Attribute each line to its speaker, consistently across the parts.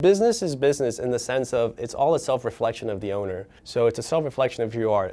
Speaker 1: Business is business in the sense of it's all a self-reflection of the owner. So it's a self-reflection of who you are.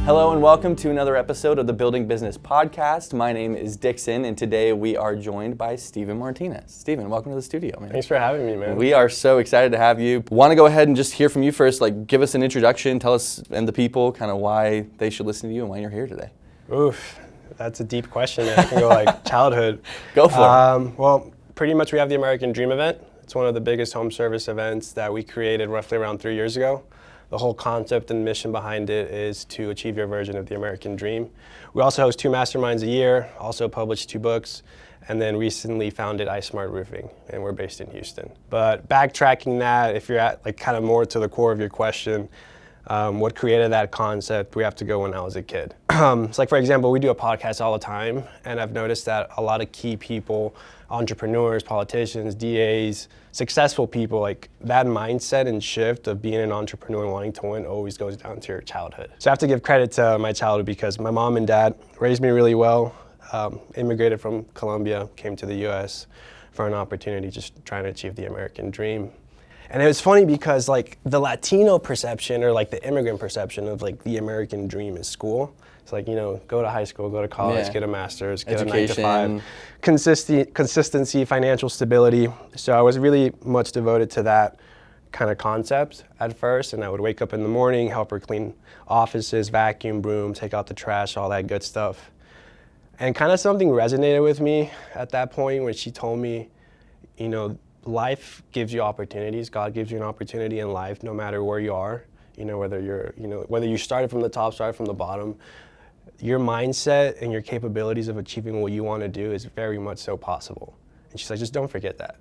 Speaker 2: Hello and welcome to another episode of the Building Business Podcast. My name is Dixon and today we are joined by Stephen Martinez. Stephen, welcome to the studio, man.
Speaker 1: Thanks for having me, man.
Speaker 2: We are so excited to have you. Want to go ahead and just hear from you first, give us an introduction, tell us and the people kind of why they should listen to you and why you're here today.
Speaker 1: Oof, that's a deep question. I can go childhood.
Speaker 2: Go for it.
Speaker 1: Well, pretty much we have the American Dream event. It's one of the biggest home service events that we created roughly around 3 years ago. The whole concept and mission behind it is to achieve your version of the American dream. We also host 2 masterminds a year, also publish 2 books, and then recently founded ISmart Roofing, and we're based in Houston. But backtracking that, if you're at kind of more to the core of your question, what created that concept, we have to go when I was a kid. So for example, we do a podcast all the time, and I've noticed that a lot of key people, entrepreneurs, politicians, DAs, successful people, that mindset and shift of being an entrepreneur and wanting to win always goes down to your childhood. So I have to give credit to my childhood because my mom and dad raised me really well, immigrated from Colombia, came to the US for an opportunity, just trying to achieve the American dream. And it was funny because the Latino perception or the immigrant perception of the American dream is school. It's go to high school, go to college, get a master's, get
Speaker 2: education.
Speaker 1: a 9 to 5. Consistency, financial stability. So I was really much devoted to that kind of concept at first. And I would wake up in the morning, help her clean offices, vacuum, broom, take out the trash, all that good stuff. And kind of something resonated with me at that point when she told me, life gives you opportunities. God gives you an opportunity in life, no matter where you are. Whether you started from the top, started from the bottom, your mindset and your capabilities of achieving what you want to do is very much so possible. And she's like, just don't forget that.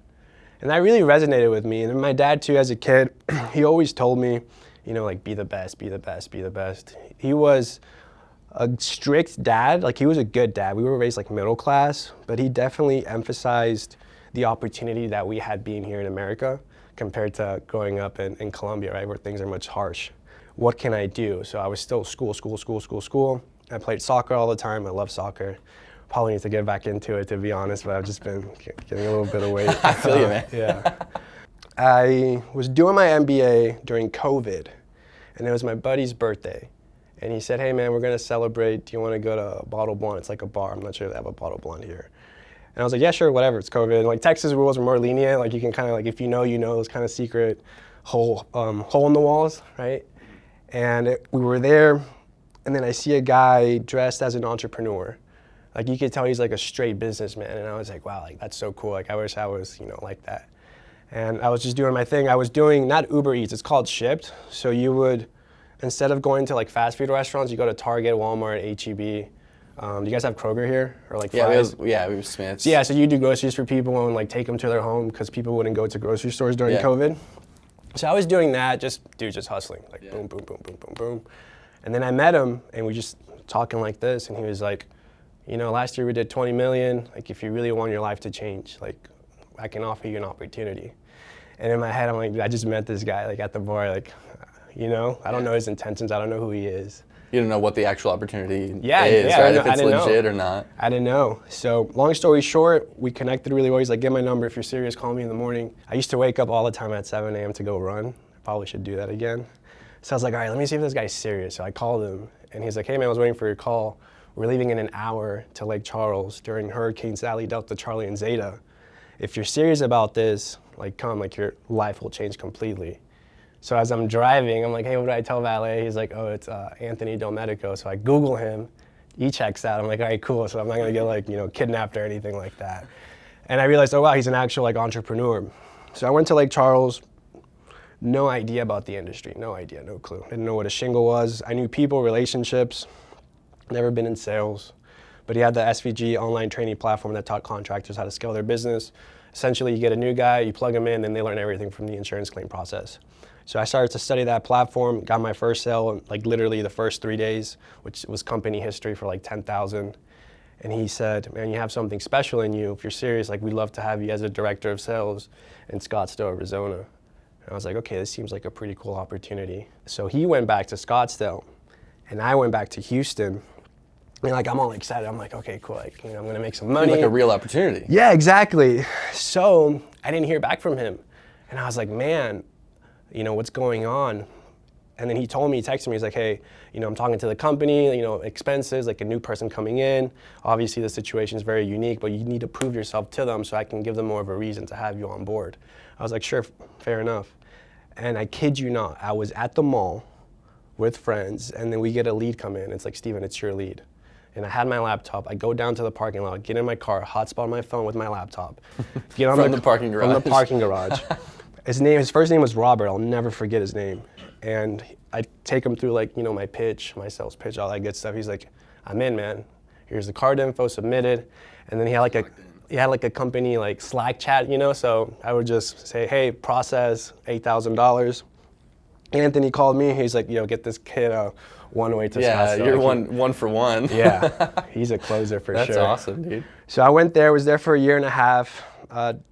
Speaker 1: And that really resonated with me. And then my dad too, as a kid, he always told me, be the best, be the best, be the best. He was a strict dad. He was a good dad. We were raised middle class, but he definitely emphasized the opportunity that we had being here in America compared to growing up in Colombia, right, where things are much harsh. What can I do? So I was still school. I played soccer all the time. I love soccer. Probably need to get back into it, to be honest, but I've just been getting a little bit of weight.
Speaker 2: I feel you, man.
Speaker 1: Yeah. I was doing my MBA during COVID, and it was my buddy's birthday. And he said, hey, man, we're going to celebrate. Do you want to go to Bottle Blonde? It's like a bar. I'm not sure if they have a Bottle Blonde here. And I was like, yeah, sure, whatever, it's COVID. Texas rules are more lenient. You can kind of, if you know, those kind of secret hole in the walls, right? And we were there, and then I see a guy dressed as an entrepreneur. You could tell he's a straight businessman. And I was like, wow, that's so cool. I wish I was, like that. And I was just doing my thing. I was doing, not Uber Eats, it's called Shipt. So you would, instead of going to fast food restaurants, you go to Target, Walmart, H-E-B. Do you guys have Kroger here? Or Fry's?
Speaker 2: We have Smith's.
Speaker 1: So, so you do groceries for people and take them to their home because people wouldn't go to grocery stores during COVID. So I was doing that, just hustling, boom, boom, boom, boom, boom, boom. And then I met him and we just talking like this, and he was like, last year we did 20 million. If you really want your life to change, I can offer you an opportunity. And in my head, I'm like, I just met this guy at the bar, I don't know his intentions, I don't know who he is.
Speaker 2: You don't know what the actual opportunity is,
Speaker 1: right?
Speaker 2: If it's legit or not.
Speaker 1: I didn't know. So long story short, we connected really well. He's like, get my number. If you're serious, call me in the morning. I used to wake up all the time at 7 a.m. to go run. I probably should do that again. So I was like, all right, let me see if this guy's serious. So I called him, and he's like, hey, man, I was waiting for your call. We're leaving in an hour to Lake Charles during Hurricane Sally, Delta, Charlie, and Zeta. If you're serious about this, come, your life will change completely. So as I'm driving, I'm like, hey, what do I tell valet? He's like, oh, it's Anthony Delmedico. So I Google him. He checks out. I'm like, all right, cool. So I'm not going to get, kidnapped or anything like that. And I realized, oh, wow, he's an actual, entrepreneur. So I went to Lake Charles. No idea about the industry. No idea, no clue. Didn't know what a shingle was. I knew people, relationships. Never been in sales. But he had the SVG online training platform that taught contractors how to scale their business. Essentially, you get a new guy, you plug him in, and they learn everything from the insurance claim process. So I started to study that platform, got my first sale in literally the first 3 days, which was company history for $10,000. And he said, man, you have something special in you. If you're serious, we'd love to have you as a director of sales in Scottsdale, Arizona. And I was like, okay, this seems like a pretty cool opportunity. So he went back to Scottsdale, and I went back to Houston. And like, I'm all excited. I'm like, okay, cool. Like, I'm gonna make some money.
Speaker 2: Like a real opportunity.
Speaker 1: Yeah, exactly. So I didn't hear back from him. And I was like, man, what's going on? And then he told me, he texted me, he's like, hey, I'm talking to the company, expenses, like a new person coming in. Obviously the situation is very unique, but you need to prove yourself to them so I can give them more of a reason to have you on board. I was like, sure, fair enough. And I kid you not, I was at the mall with friends, and then we get a lead come in. It's like, Steven, it's your lead. And I had my laptop. I go down to the parking lot, get in my car, hotspot my phone with my laptop. Get on
Speaker 2: From the parking garage.
Speaker 1: From the parking garage. His first name was Robert. I'll never forget his name. And I take him through like, my pitch, my sales pitch, all that good stuff. He's like, I'm in, man. Here's the card info submitted. And then he had like a company like Slack chat, so I would just say, hey, process $8,000. Anthony called me. He's like, get this kid one way to Scottsdale.
Speaker 2: Yeah, you're one for one.
Speaker 1: Yeah, he's a closer for sure.
Speaker 2: That's awesome, dude.
Speaker 1: So I went there, was there for a year and a half.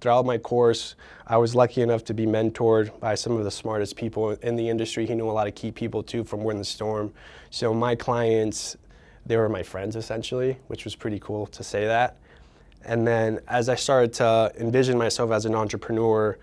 Speaker 1: Throughout my course, I was lucky enough to be mentored by some of the smartest people in the industry. He knew a lot of key people too from Win the Storm. So my clients, they were my friends essentially, which was pretty cool to say that. And then as I started to envision myself as an entrepreneur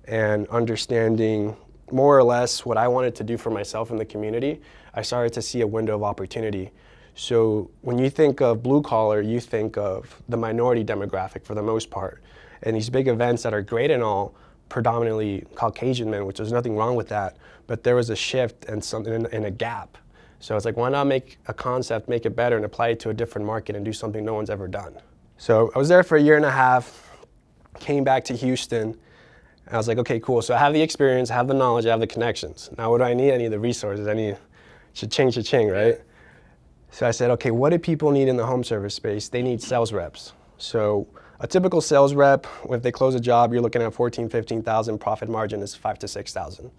Speaker 1: and understanding more or less what I wanted to do for myself in the community, I started to see a window of opportunity. So when you think of blue collar, you think of the minority demographic for the most part. And these big events that are great and all, predominantly Caucasian men, which there's nothing wrong with that, but there was a shift and something in a gap. So it's like, why not make a concept, make it better and apply it to a different market and do something no one's ever done? So I was there for a year and a half, came back to Houston, and I was like, okay, cool. So I have the experience, I have the knowledge, I have the connections. Now what do I need? I need the resources. I need cha-ching, right? So I said, okay, what do people need in the home service space? They need sales reps. So a typical sales rep, if they close a job, you're looking at 14, 15,000, profit margin is 5 to 6,000.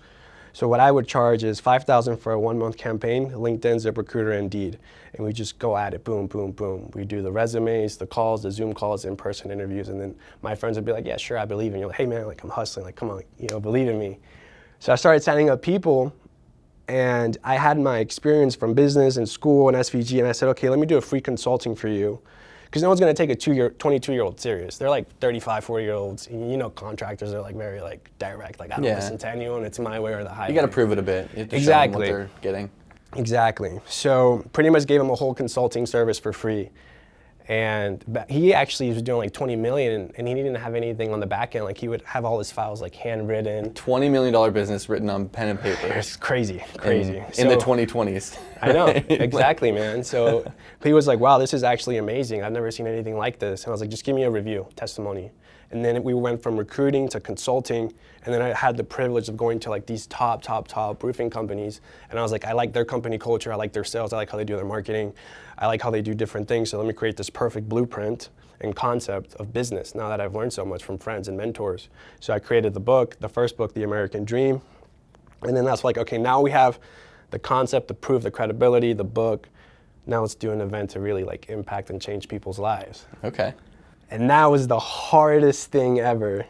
Speaker 1: So what I would charge is 5,000 for a 1-month campaign, LinkedIn, ZipRecruiter, Indeed. And we just go at it, boom, boom, boom. We do the resumes, the calls, the Zoom calls, in-person interviews, and then my friends would be like, yeah, sure, I believe in you. Like, hey man, like I'm hustling, like come on, believe in me. So I started signing up people, and I had my experience from business and school and SVG, and I said, okay, let me do a free consulting for you. Because no one's going to take a 22-year-old serious. They're like 35, 40-year-olds. Contractors are like very like direct. Like I don't listen to anyone. It's my way or the highway.
Speaker 2: You got to prove it a bit. You have to
Speaker 1: exactly.
Speaker 2: show them what they're getting.
Speaker 1: Exactly. So pretty much gave him a whole consulting service for free. And he actually was doing like 20 million, and he didn't have anything on the back end. Like he would have all his files like handwritten.
Speaker 2: $20 million business written on pen and paper.
Speaker 1: It's crazy.
Speaker 2: In the 2020s.
Speaker 1: I know, exactly, man. So he was like, wow, this is actually amazing. I've never seen anything like this. And I was like, just give me a review, testimony. And then we went from recruiting to consulting, and then I had the privilege of going to like these top roofing companies. And I was like, I like their company culture, I like their sales, I like how they do their marketing, I like how they do different things, so let me create this perfect blueprint and concept of business now that I've learned so much from friends and mentors. So I created the book, the first book, The American Dream. And then that's like, okay, now we have the concept, the proof, the credibility, the book. Now let's do an event to really like impact and change people's lives.
Speaker 2: Okay.
Speaker 1: And that was the hardest thing ever,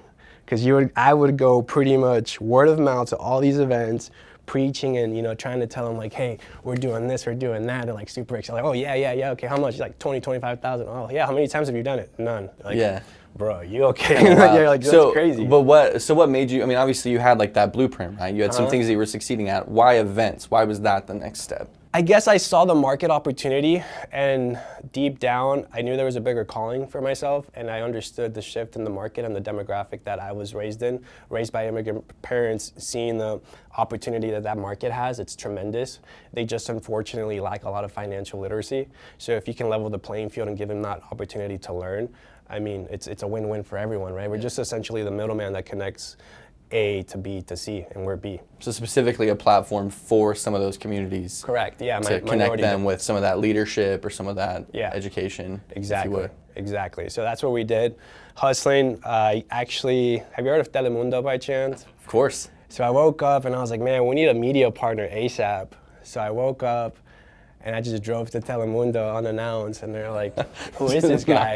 Speaker 1: because I would go pretty much word of mouth to all these events, preaching and trying to tell them like, hey, we're doing this, we're doing that. They're like super excited, like, oh yeah, okay, how much? Like 20, 25,000. Oh yeah, how many times have you done it? None. Like, yeah. Bro, you okay?
Speaker 2: Wow.
Speaker 1: You're like, that's crazy.
Speaker 2: But what made you? I mean, obviously you had like that blueprint, right? You had some things that you were succeeding at. Why events? Why was that the next step?
Speaker 1: I guess I saw the market opportunity, and deep down, I knew there was a bigger calling for myself, and I understood the shift in the market and the demographic that I was raised in, raised by immigrant parents, seeing the opportunity that market has. It's tremendous. They just unfortunately lack a lot of financial literacy. So if you can level the playing field and give them that opportunity to learn, I mean, it's a win-win for everyone, right? We're just essentially the middleman that connects A to B to C, and we're B.
Speaker 2: So specifically a platform for some of those communities.
Speaker 1: Correct, yeah.
Speaker 2: To connect them with some of that leadership or some of that education.
Speaker 1: Exactly. So that's what we did. Hustling, actually, have you heard of Telemundo by chance?
Speaker 2: Of course.
Speaker 1: So I woke up and I was like, man, we need a media partner ASAP. So I woke up and I just drove to Telemundo unannounced, and they're like, who is this guy?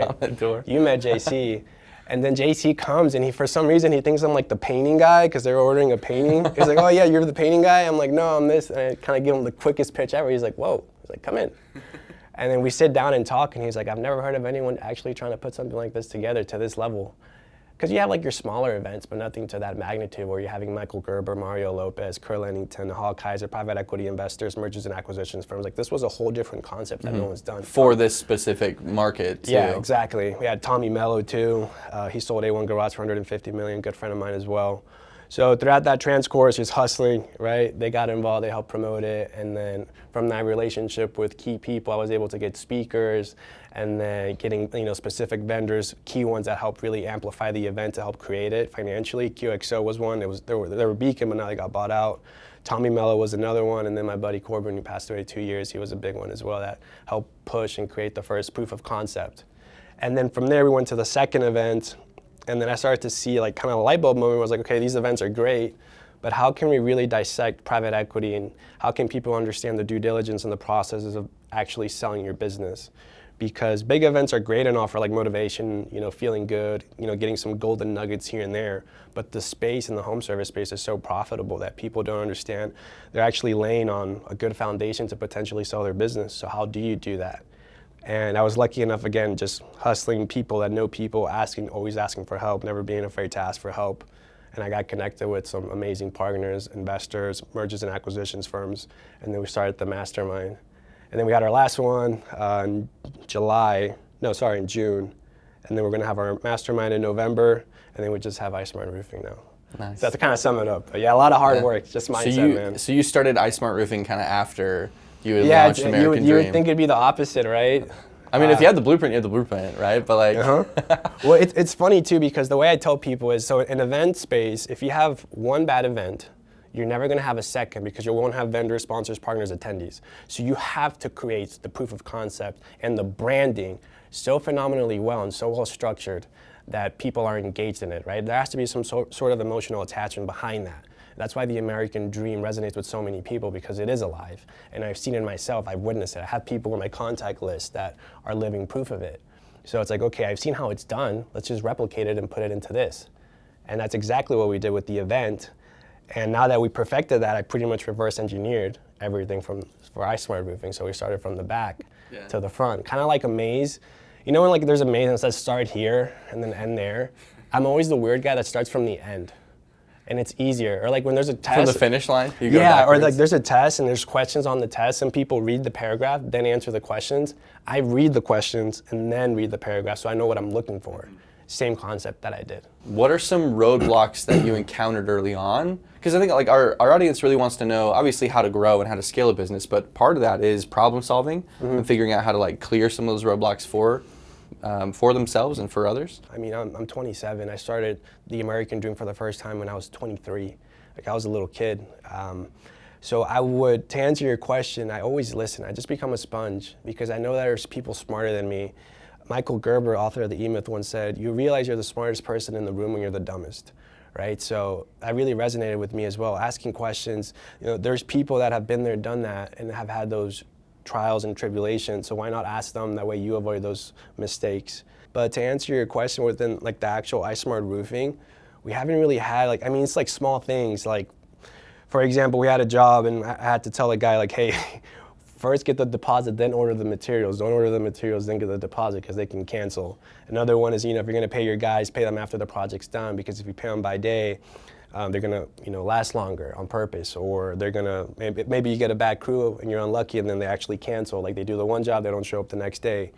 Speaker 1: You met JC. And then JC comes, and for some reason he thinks I'm like the painting guy because they're ordering a painting. He's like, oh yeah, you're the painting guy? I'm like, no, I'm this. And I kind of give him the quickest pitch ever. He's like, whoa. He's like, come in. And then we sit down and talk, and he's like, I've never heard of anyone actually trying to put something like this together to this level. Because you have like your smaller events, but nothing to that magnitude where you're having Michael Gerber, Mario Lopez, Kurt Lennington, Hall Kaiser, private equity investors, mergers and acquisitions firms. Like, this was a whole different concept that no one's done.
Speaker 2: For this specific market, too.
Speaker 1: Yeah, exactly. We had Tommy Mello, too. He sold A1 Garage for $150 million, good friend of mine as well. So throughout that transcourse, just hustling, right? They got involved, they helped promote it, and then from that relationship with key people, I was able to get speakers, and then getting specific vendors, key ones that helped really amplify the event to help create it financially. QXO was one. They were Beacon, but now they got bought out. Tommy Mello was another one, and then my buddy Corbin, who passed away 2 years, he was a big one as well that helped push and create the first proof of concept. And then from there, we went to the second event. And then I started to see like kind of a light bulb moment where I was like, okay, these events are great, but how can we really dissect private equity, and how can people understand the due diligence and the processes of actually selling your business? Because big events are great and all for like motivation, feeling good, getting some golden nuggets here and there, but the space in the home service space is so profitable that people don't understand they're actually laying on a good foundation to potentially sell their business. So how do you do that? And I was lucky enough, again, just hustling people that know people, always asking for help, never being afraid to ask for help. And I got connected with some amazing partners, investors, mergers and acquisitions firms, and then we started the mastermind. And then we had our last one in June. And then we're gonna have our mastermind in November, and then we just have ISmart Roofing now.
Speaker 2: Nice.
Speaker 1: So that's to kind of sum it up. But yeah, a lot of hard work, just mindset, man.
Speaker 2: So you started ISmart Roofing kind of after you had launched American Dream.
Speaker 1: You would think it'd be the opposite, right?
Speaker 2: I mean, if you had the blueprint, you had the blueprint, right? But like,
Speaker 1: Well, it's funny too, because the way I tell people is, so in event space, if you have one bad event, you're never gonna have a second, because you won't have vendors, sponsors, partners, attendees. So you have to create the proof of concept and the branding so phenomenally well and so well structured that people are engaged in it, right? There has to be some sort of emotional attachment behind that. That's why the American dream resonates with so many people, because it is alive. And I've seen it myself, I've witnessed it. I have people on my contact list that are living proof of it. So it's like, okay, I've seen how it's done, let's just replicate it and put it into this. And that's exactly what we did with the event. And now that we perfected that, I pretty much reverse engineered everything for ISmart Roofing. So we started from the back to the front, kind of like a maze. You know when like there's a maze and it says start here and then end there? I'm always the weird guy that starts from the end. And it's easier. Or like when there's a test.
Speaker 2: From the finish line? You go
Speaker 1: yeah,
Speaker 2: backwards.
Speaker 1: or like there's a test and there's questions on the test and people read the paragraph, then answer the questions. I read the questions and then read the paragraph so I know what I'm looking for. Same concept that I did.
Speaker 2: What are some roadblocks that you encountered early on? Because I think like our audience really wants to know, obviously, how to grow and how to scale a business, but part of that is problem solving and figuring out how to like clear some of those roadblocks for themselves and for others.
Speaker 1: I mean, I'm 27. I started the American Dream for the first time when I was 23. Like I was a little kid. So to answer your question, I always listen. I just become a sponge because I know that there's people smarter than me. Michael Gerber, author of the E-Myth, once said, you realize you're the smartest person in the room when you're the dumbest, right? So that really resonated with me as well. Asking questions, there's people that have been there, done that, and have had those trials and tribulations, so why not ask them? That way you avoid those mistakes. But to answer your question within like the actual ISmart Roofing, we haven't really had it's like small things. Like, for example, we had a job and I had to tell a guy like, hey, first get the deposit, then order the materials. Don't order the materials, then get the deposit because they can cancel. Another one is, if you're gonna pay your guys, pay them after the project's done, because if you pay them by day, they're gonna last longer on purpose, or they're gonna, maybe you get a bad crew and you're unlucky and then they actually cancel. Like they do the one job, they don't show up the next day.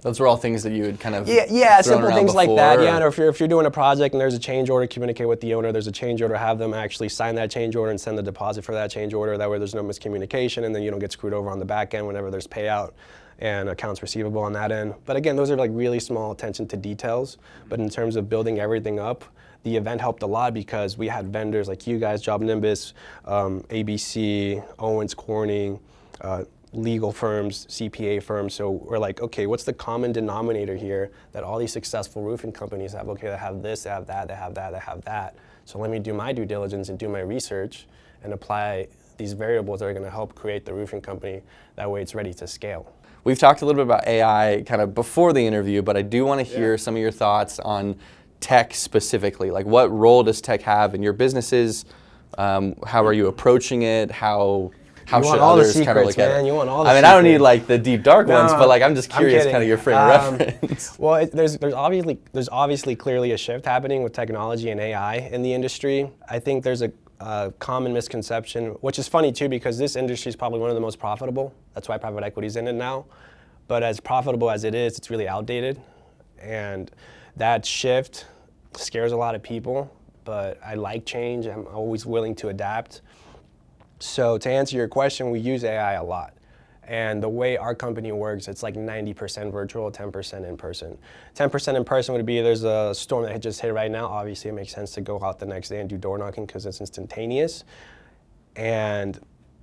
Speaker 2: Those were all things that you had kind of
Speaker 1: simple things like that. Yeah,
Speaker 2: or
Speaker 1: or if you're doing a project and there's a change order, communicate with the owner. There's a change order, have them actually sign that change order and send the deposit for that change order. That way there's no miscommunication, and then you don't get screwed over on the back end whenever there's payout and accounts receivable on that end. But again, those are like really small attention to details. But in terms of building everything up, the event helped a lot because we had vendors like you guys, JobNimbus, ABC, Owens Corning, legal firms, CPA firms. So we're like, okay, what's the common denominator here that all these successful roofing companies have? Okay, they have this, they have that, they have that, they have that. So let me do my due diligence and do my research and apply these variables that are gonna help create the roofing company. That way it's ready to scale. We've
Speaker 2: talked a little bit about AI kind of before the interview, but I do wanna hear some of your thoughts on tech specifically. Like, what role does tech have in your businesses? How are you approaching it? how
Speaker 1: You
Speaker 2: should
Speaker 1: want all the
Speaker 2: others kind of
Speaker 1: secrets,
Speaker 2: look at
Speaker 1: man.
Speaker 2: it?
Speaker 1: You want all the
Speaker 2: I mean, I don't need
Speaker 1: secrets.
Speaker 2: like the deep dark ones, but like I'm just curious
Speaker 1: kidding.
Speaker 2: kind of your frame of reference.
Speaker 1: Well, there's obviously clearly a shift happening with technology and AI in the industry. I think there's a common misconception, which is funny too, because this industry is probably one of the most profitable. That's why private equity is in it now. But as profitable as it is, it's really outdated. And that shift scares a lot of people, but I like change. I'm always willing to adapt. So to answer your question, we use AI a lot. And the way our company works, it's like 90% virtual, 10% in person. 10% in person would be there's a storm that just hit right now. Obviously, it makes sense to go out the next day and do door knocking because it's instantaneous. And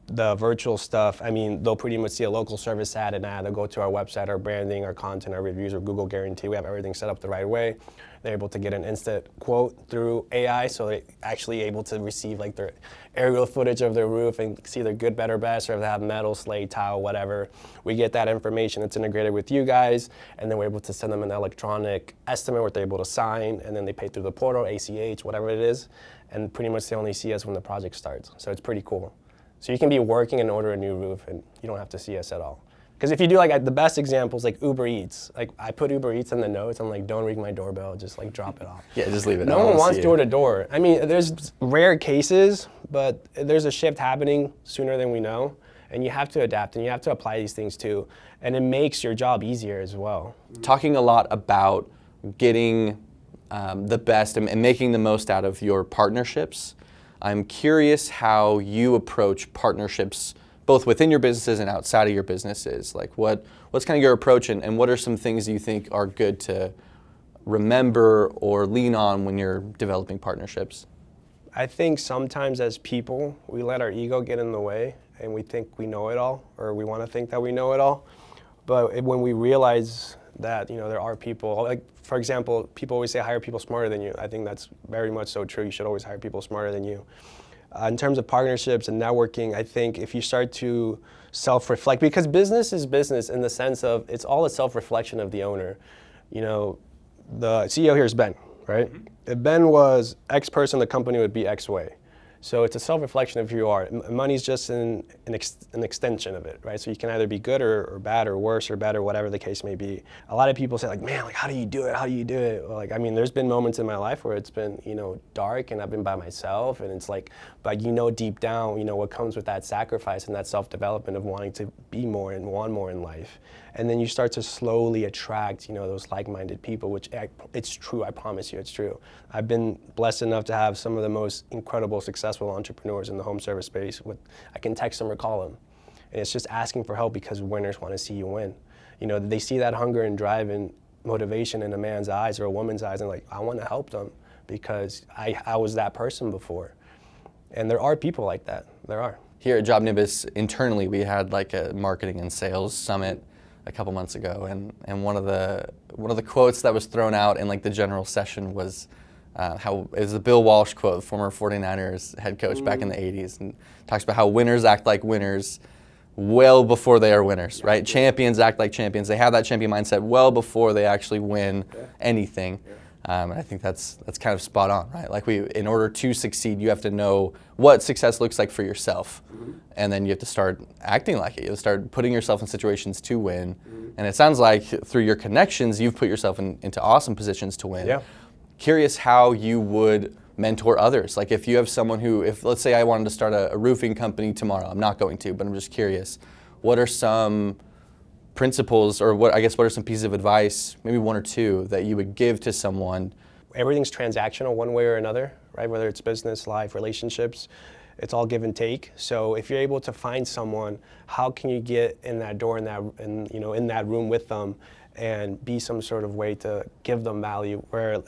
Speaker 1: the virtual stuff, I mean, they'll pretty much see a local service ad, and they'll go to our website, our branding, our content, our reviews, or Google guarantee. We have everything set up the right way. They're able to get an instant quote through AI, so they're actually able to receive like their aerial footage of their roof and see their good, better, best, or if they have metal, slate, tile, whatever. We get that information, it's integrated with you guys, and then we're able to send them an electronic estimate where they're able to sign, and then they pay through the portal, ACH, whatever it is, and pretty much they only see us when the project starts. So it's pretty cool. So you can be working and order a new roof, and you don't have to see us at all. Because if you do, like, the best examples, like Uber Eats. Like, I put Uber Eats in the notes. I'm like, don't ring my doorbell. Just, like, drop it off.
Speaker 2: Yeah, just leave it.
Speaker 1: No one wants door-to-door. I mean, there's rare cases, but there's a shift happening sooner than we know. And you have to adapt, and you have to apply these things, too. And it makes your job easier as well.
Speaker 2: Talking a lot about getting the best and making the most out of your partnerships. I'm curious how you approach partnerships both within your businesses and outside of your businesses. Like what's kind of your approach and what are some things you think are good to remember or lean on when you're developing partnerships?
Speaker 1: I think sometimes as people, we let our ego get in the way and we think we know it all, or we want to think that we know it all. But when we realize that, you know, there are people, like, for example, people always say hire people smarter than you. I think that's very much so true. You should always hire people smarter than you. In terms of partnerships and networking, I think if you start to self-reflect, because business is business in the sense of it's all a self-reflection of the owner. You know, the CEO here is Ben, right? If Ben was X person, the company would be X way. So it's a self-reflection of who you are. Money's just an extension of it, right? So you can either be good or bad or worse or better, whatever the case may be. A lot of people say like, man, like how do you do it? How do you do it? Well, like, I mean, there's been moments in my life where it's been, you know, dark and I've been by myself and it's like, but you know deep down, you know, what comes with that sacrifice and that self-development of wanting to be more and want more in life. And then you start to slowly attract, you know, those like-minded people, which it's true, I promise you, it's true. I've been blessed enough to have some of the most incredible, successful entrepreneurs in the home service space. I can text them or call them. And it's just asking for help because winners want to see you win. You know, they see that hunger and drive and motivation in a man's eyes or a woman's eyes and like, I want to help them because I was that person before. And there are people like that, there are.
Speaker 2: Here at JobNimbus, internally, we had like a marketing and sales summit a couple months ago, and one of the quotes that was thrown out in like the general session was how it was the Bill Walsh quote, former 49ers head coach back in the 80s, and talks about how winners act like winners well before they are winners, right? Champions act like champions. They have that champion mindset well before they actually win anything. And I think that's kind of spot on, right? Like in order to succeed, you have to know what success looks like for yourself, and then you have to start acting like it. You have to start putting yourself in situations to win. And it sounds like through your connections, you've put yourself into awesome positions to win.
Speaker 1: Yeah.
Speaker 2: Curious how you would mentor others. Like if you have someone who, if let's say I wanted to start a roofing company tomorrow, I'm not going to, but I'm just curious, what are some principles or what are some pieces of advice, maybe one or two, that you would give to someone?
Speaker 1: Everything's transactional one way or another, right? Whether it's business, life, relationships, it's all give and take. So if you're able to find someone, how can you get in that door in that room with them and be some sort of way to give them value? Where,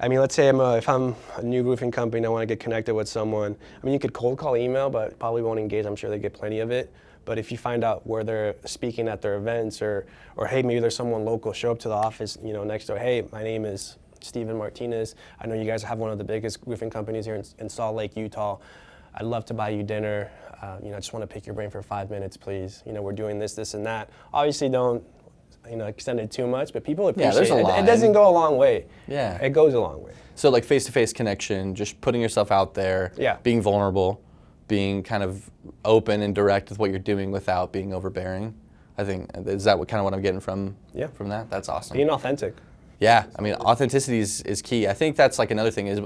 Speaker 1: I mean, let's say if I'm a new roofing company and I want to get connected with someone, I mean, you could cold call, email, but probably won't engage. I'm sure they get plenty of it. But if you find out where they're speaking at their events or hey, maybe there's someone local, show up to the office, you know, next door, hey, my name is Stephen Martinez. I know you guys have one of the biggest roofing companies here in Salt Lake, Utah. I'd love to buy you dinner. You know, I just want to pick your brain for 5 minutes, please. You know, we're doing this, and that. Obviously, don't, you know, extend it too much, but people appreciate
Speaker 2: there's a
Speaker 1: it.
Speaker 2: line.
Speaker 1: It doesn't go a long way.
Speaker 2: Yeah.
Speaker 1: It goes a long way.
Speaker 2: So like face-to-face connection, just putting yourself out there,
Speaker 1: Yeah.
Speaker 2: being vulnerable, being kind of open and direct with what you're doing without being overbearing. I think, is that kind of what I'm getting from that? That's awesome.
Speaker 1: Being authentic.
Speaker 2: Yeah, I mean, authenticity is key. I think that's like another thing is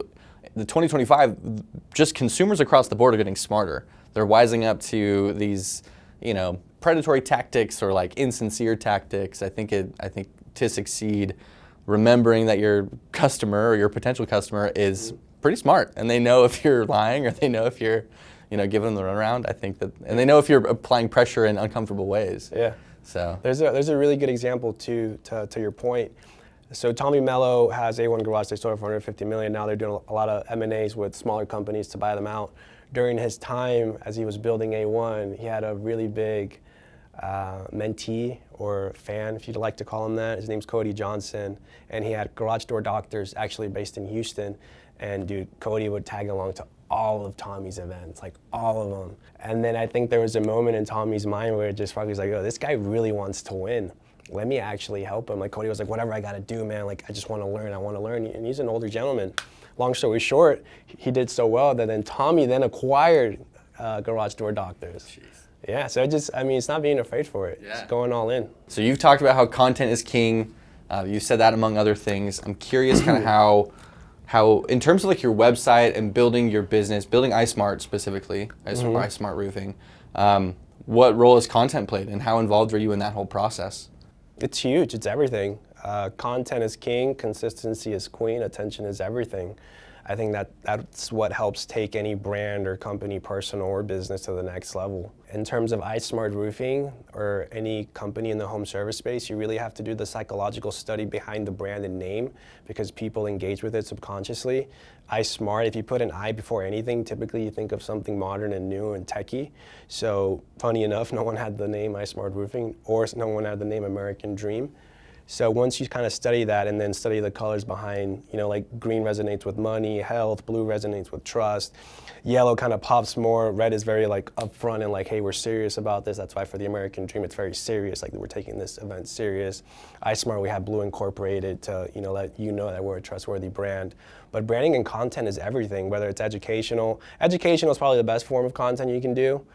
Speaker 2: the 2025, just consumers across the board are getting smarter. They're wising up to these, predatory tactics or like insincere tactics. I think to succeed, remembering that your customer or your potential customer is pretty smart, and they know if you're lying or they know if you're, giving them the runaround. I think that, and they know if you're applying pressure in uncomfortable ways.
Speaker 1: Yeah.
Speaker 2: So
Speaker 1: there's a really good example to your point. So Tommy Mello has A1 Garage. They sold it for $150 million. Now they're doing a lot of M&As with smaller companies to buy them out. During his time, as he was building A1, he had a really big mentee or fan, if you'd like to call him that. His name's Cody Johnson, and he had Garage Door Doctors, actually based in Houston. And dude, Cody would tag along to all of Tommy's events, like all of them. And then I think there was a moment in Tommy's mind where it just probably was like, oh, this guy really wants to win. Let me actually help him. Like Cody was like, whatever I gotta do, man, like I just wanna learn, And he's an older gentleman. Long story short, he did so well that then Tommy then acquired Garage Door Doctors. Jeez. Yeah, so it's not being afraid for it. Yeah. It's going all in.
Speaker 2: So you've talked about how content is king. You said that among other things. I'm curious kind of how in terms of like your website and building your business, building iSmart specifically, iSmart Roofing, what role has content played and how involved are you in that whole process?
Speaker 1: It's huge. It's everything. Content is king, consistency is queen, attention is everything. I think that's what helps take any brand or company, personal or business, to the next level. In terms of iSmart Roofing or any company in the home service space, you really have to do the psychological study behind the brand and name because people engage with it subconsciously. iSmart, if you put an I before anything, typically you think of something modern and new and techie. So funny enough, no one had the name iSmart Roofing or no one had the name American Dream. So once you kind of study that and then study the colors behind, like green resonates with money, health, blue resonates with trust, yellow kind of pops more, red is very like upfront and like, hey, we're serious about this. That's why for the American Dream, it's very serious, like we're taking this event serious. iSmart, we have blue incorporated to, let you know that we're a trustworthy brand. But branding and content is everything, whether it's educational. Educational is probably the best form of content you can do.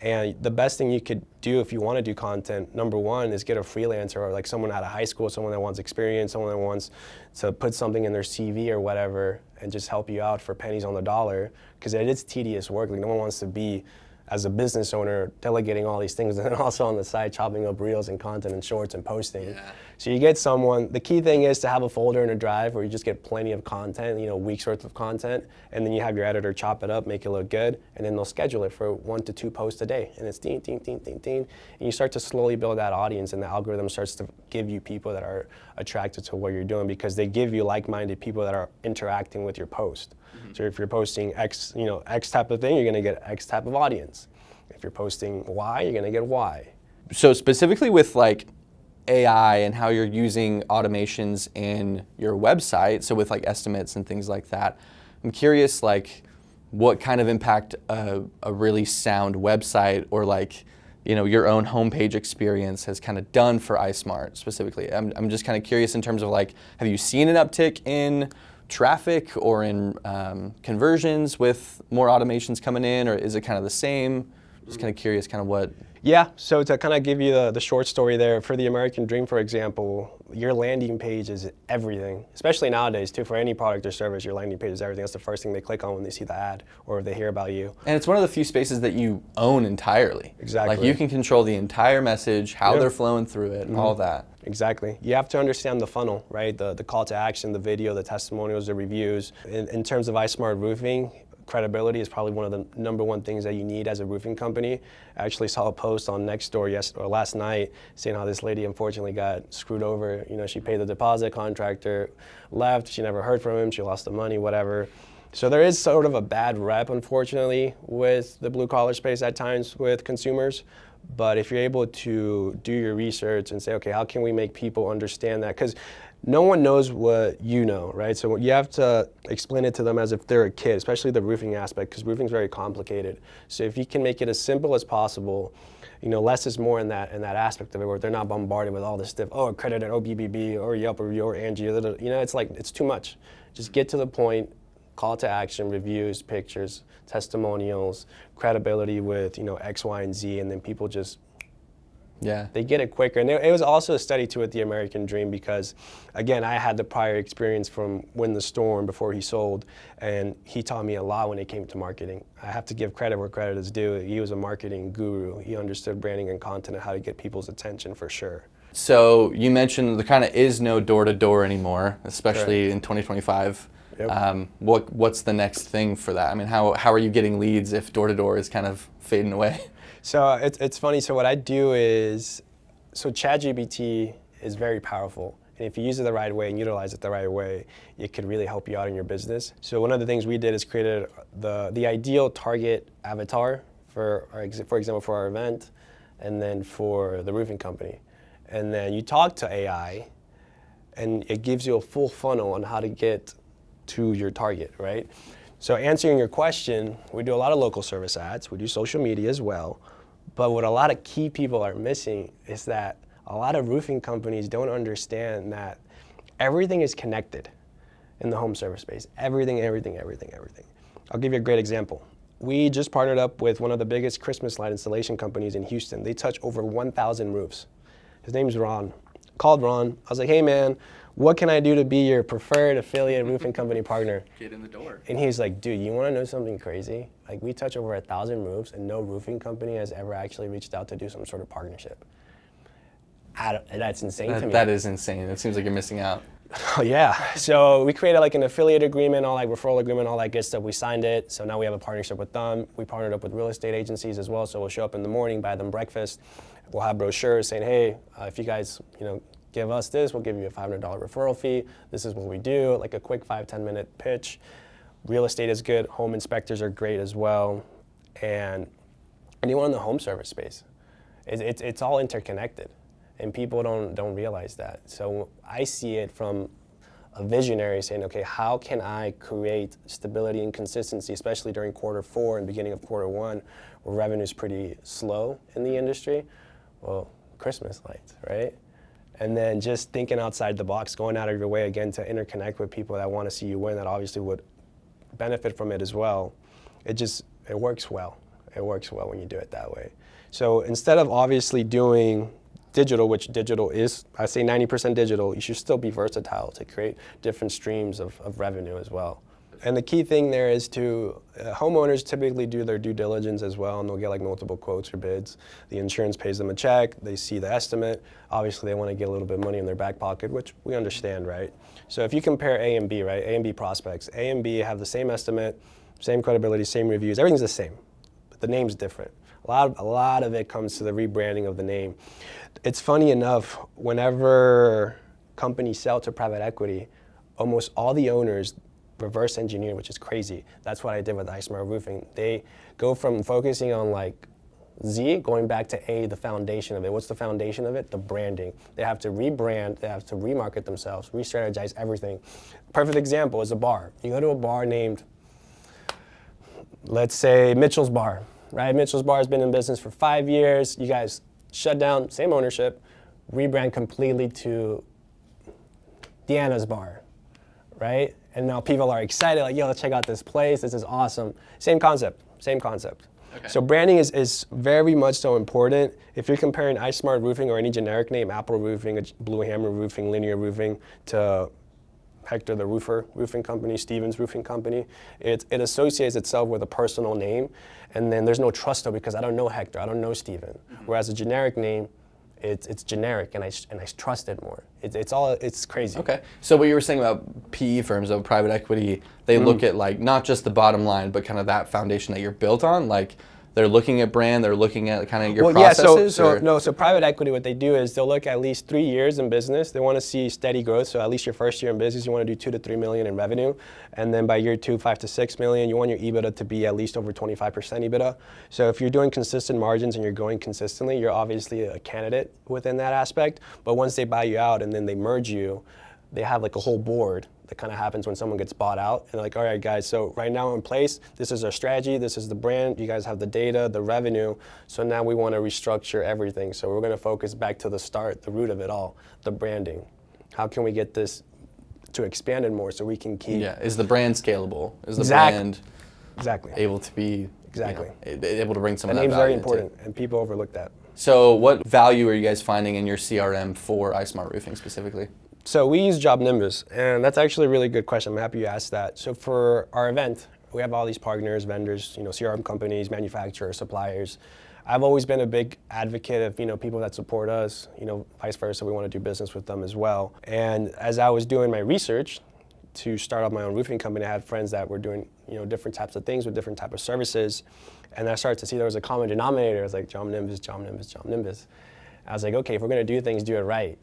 Speaker 1: And the best thing you could do if you want to do content, number one, is get a freelancer or like someone out of high school, someone that wants experience, someone that wants to put something in their CV or whatever and just help you out for pennies on the dollar, because it is tedious work. Like no one wants to be, as a business owner, delegating all these things and then also on the side chopping up reels and content and shorts and posting. Yeah. So you get someone, the key thing is to have a folder and a drive where you just get plenty of content, weeks worth of content, and then you have your editor chop it up, make it look good, and then they'll schedule it for 1 to 2 posts a day. And it's ding, ding, ding, ding, ding. And you start to slowly build that audience, and the algorithm starts to give you people that are attracted to what you're doing because they give you like-minded people that are interacting with your post. Mm-hmm. So if you're posting X, X type of thing, you're gonna get X type of audience. If you're posting Y, you're gonna get Y.
Speaker 2: So specifically with like AI and how you're using automations in your website, so with like estimates and things like that, I'm curious like what kind of impact a really sound website or like your own homepage experience has kind of done for iSmart specifically. I'm just kind of curious in terms of like, have you seen an uptick in traffic or in conversions with more automations coming in, or is it kind of the same? Just kind of curious kind of what.
Speaker 1: Yeah, so to kind of give you the short story there, for the American Dream, for example, your landing page is everything, especially nowadays too. For any product or service, your landing page is everything. That's the first thing they click on when they see the ad or if they hear about you.
Speaker 2: And it's one of the few spaces that you own entirely.
Speaker 1: Exactly.
Speaker 2: Like you can control the entire message, how they're flowing through it, and all that.
Speaker 1: Exactly. You have to understand the funnel, right? The call to action, the video, the testimonials, the reviews. In terms of iSmart Roofing, credibility is probably one of the number one things that you need as a roofing company. I actually saw a post on Nextdoor last night saying how this lady unfortunately got screwed over. She paid the deposit, contractor left, she never heard from him, she lost the money, whatever. So there is sort of a bad rep, unfortunately, with the blue collar space at times with consumers. But if you're able to do your research and say, okay, how can we make people understand that? Because no one knows what you know, right? So you have to explain it to them as if they're a kid, especially the roofing aspect, because roofing is very complicated. So if you can make it as simple as possible, less is more in that aspect of it, where they're not bombarded with all this stuff. Oh, accredited, oh, BBB, or Yelp, or Angie. It's like, it's too much. Just get to the point, call to action, reviews, pictures, testimonials, credibility with, X, Y, and Z, and then people just, they get it quicker. And it was also a study too with the American Dream because, again, I had the prior experience from Win the Storm before he sold, and he taught me a lot when it came to marketing. I have to give credit where credit is due. He was a marketing guru. He understood branding and content and how to get people's attention for sure.
Speaker 2: So you mentioned there kind of is no door-to-door anymore, especially
Speaker 1: Correct.
Speaker 2: in 2025.
Speaker 1: Yep.
Speaker 2: What's the next thing for that? I mean, how are you getting leads if door-to-door is kind of fading away?
Speaker 1: So it's funny. So what I do is, ChatGPT is very powerful. And if you use it the right way and utilize it the right way, it could really help you out in your business. So one of the things we did is created the ideal target avatar for example, for our event, and then for the roofing company. And then you talk to AI, and it gives you a full funnel on how to get to your target, right? So answering your question, we do a lot of local service ads. We do social media as well. But what a lot of key people are missing is that a lot of roofing companies don't understand that everything is connected in the home service space. Everything. I'll give you a great example. We just partnered up with one of the biggest Christmas light installation companies in Houston. They touch over 1,000 roofs. His name's Ron. Called Ron. I was like, hey man, what can I do to be your preferred affiliate roofing company partner?
Speaker 2: Get in the door.
Speaker 1: And he's like, dude, you want to know something crazy? Like, we touch over 1,000 roofs, and no roofing company has ever actually reached out to do some sort of partnership. That's insane to me.
Speaker 2: That is insane. It seems like you're missing out.
Speaker 1: Oh, yeah. So we created like an affiliate agreement, all like referral agreement, all that good stuff. We signed it. So now we have a partnership with them. We partnered up with real estate agencies as well. So we'll show up in the morning, buy them breakfast. We'll have brochures saying, hey, if you guys, give us this, we'll give you a $500 referral fee. This is what we do, like a quick 5-10 minute pitch. Real estate is good. Home inspectors are great as well. And anyone in the home service space, it's all interconnected. And people don't realize that. So I see it from a visionary saying, okay, how can I create stability and consistency, especially during Q4 and beginning of Q1, where revenue is pretty slow in the industry? Well, Christmas lights, right? And then just thinking outside the box, going out of your way again to interconnect with people that want to see you win, that obviously would benefit from it as well. It works well. It works well when you do it that way. So instead of obviously doing digital, which digital is, I say 90% digital, you should still be versatile to create different streams of revenue as well. And the key thing there is to, homeowners typically do their due diligence as well, and they'll get like multiple quotes or bids. The insurance pays them a check, they see the estimate. Obviously they want to get a little bit of money in their back pocket, which we understand, right? So if you compare A and B, right, A and B prospects, A and B have the same estimate, same credibility, same reviews, everything's the same, but the name's different. A lot of it comes to the rebranding of the name. It's funny enough, whenever companies sell to private equity, almost all the owners reverse engineer, which is crazy. That's what I did with ISmart Roofing. They go from focusing on like Z, going back to A, the foundation of it. What's the foundation of it? The branding. They have to rebrand, they have to remarket themselves, re-strategize everything. Perfect example is a bar. You go to a bar named, let's say, Mitchell's Bar, right? Mitchell's Bar has been in business for 5 years. You guys shut down, same ownership, rebrand completely to Deanna's Bar, right? And now people are excited, like, yo, let's check out this place, this is awesome. Same concept. Okay. So branding is very much so important. If you're comparing iSmart Roofing or any generic name, Apple Roofing, Blue Hammer Roofing, Linear Roofing, to Hector the Roofer Roofing Company, Stevens Roofing Company, it associates itself with a personal name, and then there's no trust though, because I don't know Hector, I don't know Steven. Mm-hmm. Whereas a generic name, it's generic, and I trust it more. It's crazy.
Speaker 2: Okay. So what you were saying about PE firms, of private equity, they look at like not just the bottom line, but kind of that foundation that you're built on. Like they're looking at brand, they're looking at kind of your processes.
Speaker 1: So private equity, what they do is they'll look at least 3 years in business. They want to see steady growth. So at least your first year in business, you want to do 2 to 3 million in revenue, and then by year 2, 5 to 6 million. You want your EBITDA to be at least over 25% EBITDA. So if you're doing consistent margins and you're growing consistently, you're obviously a candidate within that aspect. But once they buy you out and then they merge you, they have like a whole board. That kind of happens when someone gets bought out. And like, all right, guys, so right now in place, this is our strategy, this is the brand, you guys have the data, the revenue, so now we want to restructure everything. So we're going to focus back to the start, the root of it all, the branding. How can we get this to expand it more so we can keep.
Speaker 2: Yeah. Is the brand scalable? Is the
Speaker 1: Exactly.
Speaker 2: brand
Speaker 1: Exactly.
Speaker 2: able to be
Speaker 1: Exactly.
Speaker 2: able to bring some
Speaker 1: The
Speaker 2: of that
Speaker 1: name's
Speaker 2: value
Speaker 1: very
Speaker 2: into
Speaker 1: important, and people overlook that.
Speaker 2: So what value are you guys finding in your CRM for iSmart Roofing specifically?
Speaker 1: So we use JobNimbus, and that's actually a really good question. I'm happy you asked that. So for our event, we have all these partners, vendors, CRM companies, manufacturers, suppliers. I've always been a big advocate of, people that support us, vice versa. We want to do business with them as well. And as I was doing my research to start up my own roofing company, I had friends that were doing, different types of things with different type of services. And I started to see there was a common denominator. It was like JobNimbus, JobNimbus, JobNimbus. I was like, okay, if we're going to do things, do it right.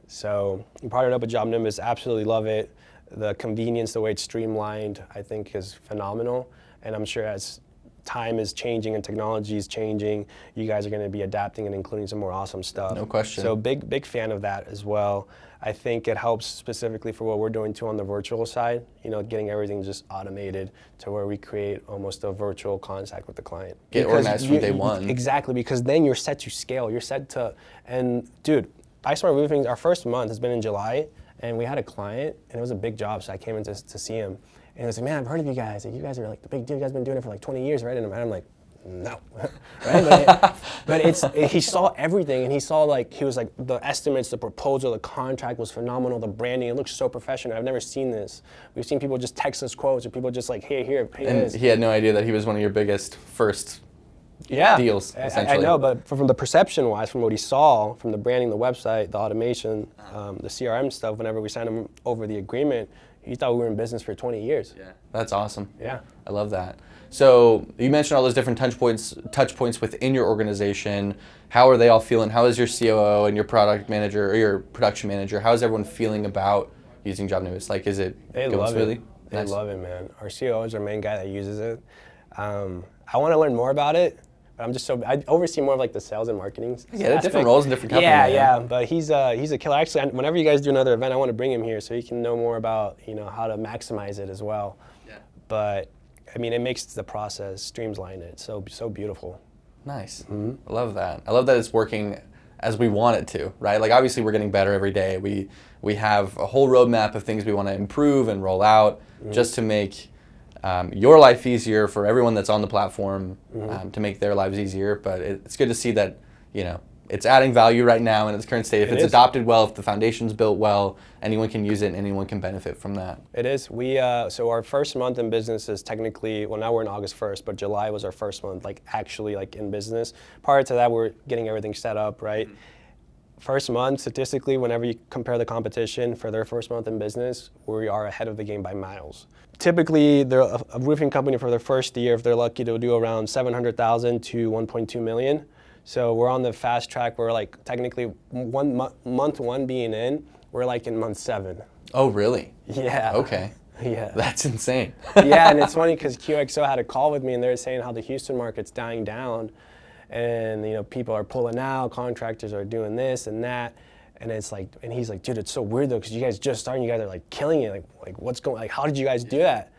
Speaker 1: So we partnered up with JobNimbus, absolutely love it. The convenience, the way it's streamlined, I think is phenomenal. And I'm sure as time is changing and technology is changing, you guys are going to be adapting and including some more awesome stuff.
Speaker 2: No question.
Speaker 1: So big fan of that as well. I think it helps specifically for what we're doing too on the virtual side, getting everything just automated to where we create almost a virtual contact with the client.
Speaker 2: Get organized from day one.
Speaker 1: Exactly, because then you're set to scale. You're set to, and dude, iSmart Roofing, our first month has been in July, and we had a client, and it was a big job, so I came in to see him. And he was like, man, I've heard of you guys. Like, you guys are like the big deal. You guys have been doing it for like 20 years, right? And I'm like, no. Right? But he saw everything, and he saw he was like, the estimates, the proposal, the contract was phenomenal, the branding, it looks so professional. I've never seen this. We've seen people just text us quotes, or people just like, hey, here, pay this.
Speaker 2: And he had no idea that he was one of your biggest first deals, essentially.
Speaker 1: I know, but from the perception-wise, from what he saw, from the branding, the website, the automation, the CRM stuff, whenever we signed him over the agreement, he thought we were in business for 20 years.
Speaker 2: Yeah, that's awesome.
Speaker 1: Yeah.
Speaker 2: I love that. So you mentioned all those different touch points within your organization. How are they all feeling? How is your COO and your product manager or your production manager? How is everyone feeling about using JobNimbus? Like, is it going smoothly?
Speaker 1: They love it, man. Our COO is our main guy that uses it. I want to learn more about it. I oversee more of like the sales and marketing.
Speaker 2: Yeah, different roles in different companies.
Speaker 1: Yeah. But he's a killer. Actually, whenever you guys do another event, I want to bring him here so he can know more about how to maximize it as well. Yeah. But I mean, it makes the process streamline it so beautiful.
Speaker 2: Nice. Mm-hmm. I love that. I love that it's working as we want it to, right? Like obviously we're getting better every day. We have a whole roadmap of things we want to improve and roll out just to make your life easier for everyone that's on the platform, to make their lives easier. But it's good to see that, it's adding value right now in its current state. If it's adopted well, if the foundation's built well, anyone can use it and anyone can benefit from that.
Speaker 1: It is. So our first month in business is technically, well, now we're in August 1st, but July was our first month, actually in business. Prior to that, we're getting everything set up, right? First month, statistically, whenever you compare the competition for their first month in business, we are ahead of the game by miles. Typically, a roofing company for their first year, if they're lucky, they'll do around $700,000 to $1.2 million. So we're on the fast track. We're technically month one being in, we're in month 7.
Speaker 2: Oh, really?
Speaker 1: Yeah.
Speaker 2: Okay.
Speaker 1: Yeah.
Speaker 2: That's insane.
Speaker 1: Yeah, and it's funny because QXO had a call with me, and they're saying how the Houston market's dying down, and people are pulling out, contractors are doing this and that, and it's and he's like, dude, it's so weird though because you guys just started, you guys are killing it. What's going? How did you guys do that?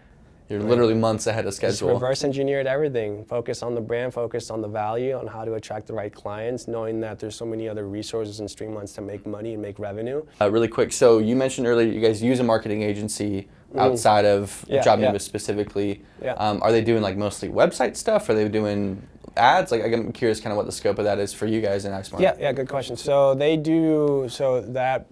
Speaker 2: You're literally months ahead of schedule.
Speaker 1: Just reverse engineered everything. Focus on the brand, focus on the value, on how to attract the right clients, knowing that there's so many other resources and streamlines to make money and make revenue.
Speaker 2: Really quick, so you mentioned earlier you guys use a marketing agency outside of JobNimbus specifically.
Speaker 1: Yeah.
Speaker 2: Are they doing mostly website stuff? Are they doing ads? I'm curious kind of what the scope of that is for you guys in iSmart.
Speaker 1: Yeah, good question. So they do, that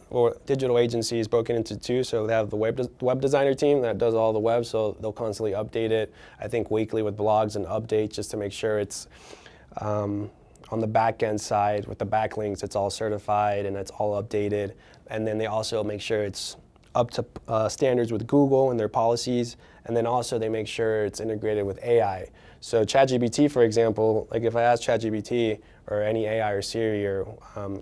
Speaker 1: or digital agency is broken into 2. So they have the web designer team that does all the web, so they'll constantly update it, I think weekly with blogs and updates just to make sure it's on the back end side with the backlinks, it's all certified and it's all updated. And then they also make sure it's up to standards with Google and their policies. And then also they make sure it's integrated with AI. So ChatGPT, for example, if I ask ChatGPT or any AI or Siri or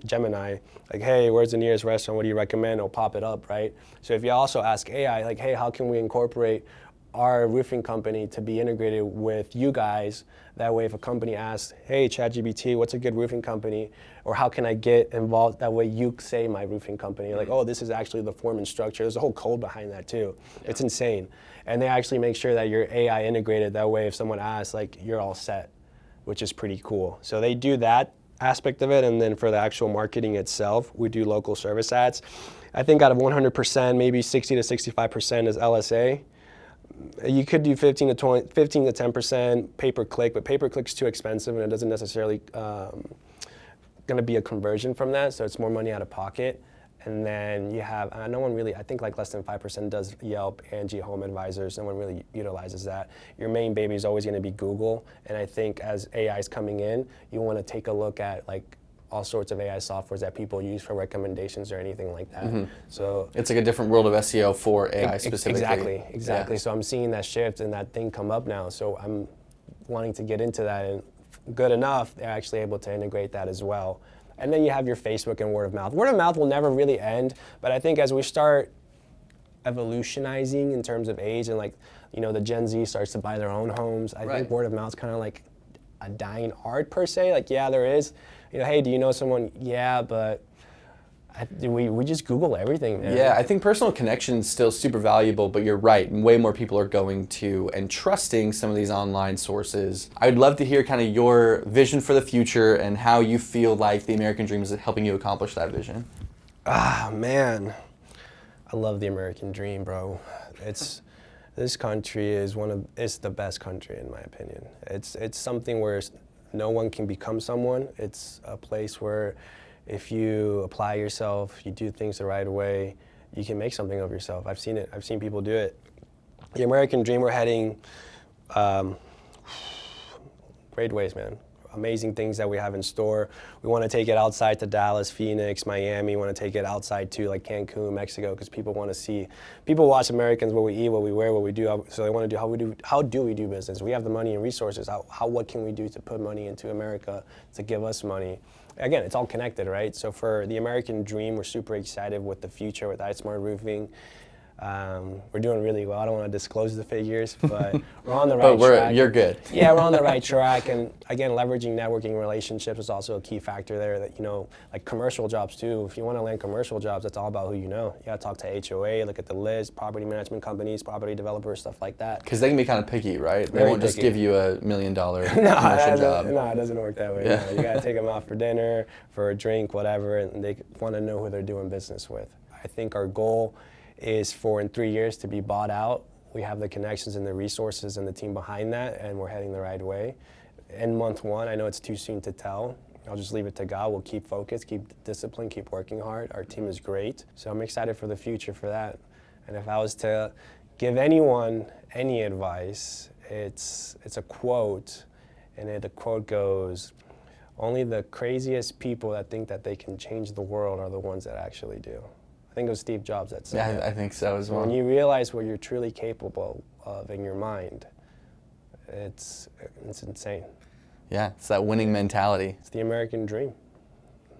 Speaker 1: Gemini, hey, where's the nearest restaurant? What do you recommend? It'll pop it up, right? So if you also ask AI, hey, how can we incorporate our roofing company to be integrated with you guys? That way, if a company asks, hey, ChatGPT, what's a good roofing company? Or how can I get involved? That way you say my roofing company. Oh, this is actually the form and structure. There's a whole code behind that too. Yeah. It's insane. And they actually make sure that you're AI integrated. That way, if someone asks, you're all set, which is pretty cool. So they do that. aspect of it, and then for the actual marketing itself, we do local service ads. I think out of 100%, maybe 60 to 65% is LSA. You could do 15 to 10% pay-per-click, but pay-per-click's too expensive, and it doesn't necessarily going to be a conversion from that, so it's more money out of pocket. And then you have, no one really, I think like less than 5% does Yelp, Angie, Home Advisors. No one really utilizes that. Your main baby is always going to be Google. And I think as AI is coming in, you want to take a look at like all sorts of AI softwares that people use for recommendations or anything like that. Mm-hmm. So
Speaker 2: it's like a different world of SEO for AI specifically.
Speaker 1: Exactly. Yeah. So I'm seeing that shift and that thing come up now. So I'm wanting to get into that, and good enough, they're actually able to integrate that as well. And then you have your Facebook and word of mouth. Word of mouth will never really end, but I think as we start evolutionizing in terms of age and like, you know, the Gen Z starts to buy their own homes, I think word of mouth is kind of like a dying art per se. Like, yeah, there is, you know, hey, do you know someone? Yeah, but we just Google everything, man.
Speaker 2: Yeah, I think personal connection is still super valuable, but you're right. Way more people are going to and trusting some of these online sources. I'd love to hear kind of your vision for the future and how you feel like the American Dream is helping you accomplish that vision.
Speaker 1: Ah, man. I love the American Dream, bro. This country is it's the best country in my opinion. It's something where no one can become someone. It's a place where if you apply yourself, you do things the right way, you can make something of yourself. I've seen it. I've seen people do it. The American Dream, we're heading great ways, man. Amazing things that we have in store. We want to take it outside to Dallas, Phoenix, Miami. We want to take it outside to like Cancun, Mexico, because people want to see. People watch Americans, what we eat, what we wear, what we do. So they want to do how do we do business? We have the money and resources. What can we do to put money into America to give us money? Again, it's all connected, right? So for the American Dream, we're super excited with the future with iSmart Roofing. We're doing really well. I don't want to disclose the figures, but we're on the right track.
Speaker 2: You're good.
Speaker 1: Yeah, we're on the right track. And again, leveraging networking relationships is also a key factor there that, you know, like commercial jobs too. If you want to land commercial jobs, it's all about who you know. You got to talk to HOA, look at the list, property management companies, property developers, stuff like that.
Speaker 2: Because they can be kind of picky, right? They
Speaker 1: Very
Speaker 2: won't just
Speaker 1: picky.
Speaker 2: give you $1 million commercial job.
Speaker 1: No, it doesn't work that way.
Speaker 2: Yeah.
Speaker 1: No, you got to take them out for dinner, for a drink, whatever, and they want to know who they're doing business with. I think our goal is for in 3 years to be bought out. We have the connections and the resources and the team behind that, and we're heading the right way. In month one, I know it's too soon to tell. I'll just leave it to God. We'll keep focused, keep disciplined, keep working hard. Our team is great, so I'm excited for the future for that. And if I was to give anyone any advice, it's a quote, and the quote goes, "Only the craziest people that think that they can change the world are the ones that actually do." I think it was Steve Jobs that said that.
Speaker 2: Yeah, I think so as well.
Speaker 1: When you realize what you're truly capable of in your mind, it's insane.
Speaker 2: Yeah, it's that winning mentality.
Speaker 1: It's the American Dream.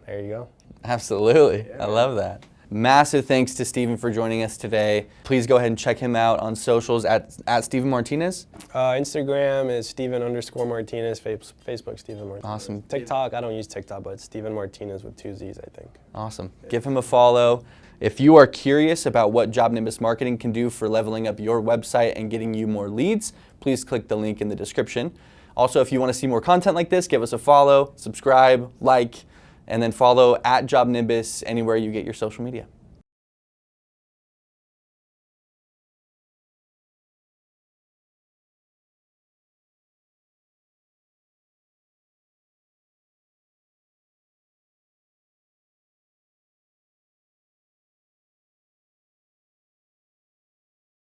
Speaker 1: There you go.
Speaker 2: Absolutely.
Speaker 1: Yeah.
Speaker 2: I love that. Massive thanks to Stephen for joining us today. Please go ahead and check him out on socials at Stephen Martinez.
Speaker 1: Instagram is Stephen_Martinez. Facebook, Stephen Martinez.
Speaker 2: Awesome.
Speaker 1: TikTok, I don't use TikTok, but it's Stephen Martinez with 2 Z's, I think.
Speaker 2: Awesome. Give him a follow. If you are curious about what JobNimbus Marketing can do for leveling up your website and getting you more leads, please click the link in the description. Also, if you want to see more content like this, give us a follow, subscribe, like, and then follow at JobNimbus anywhere you get your social media.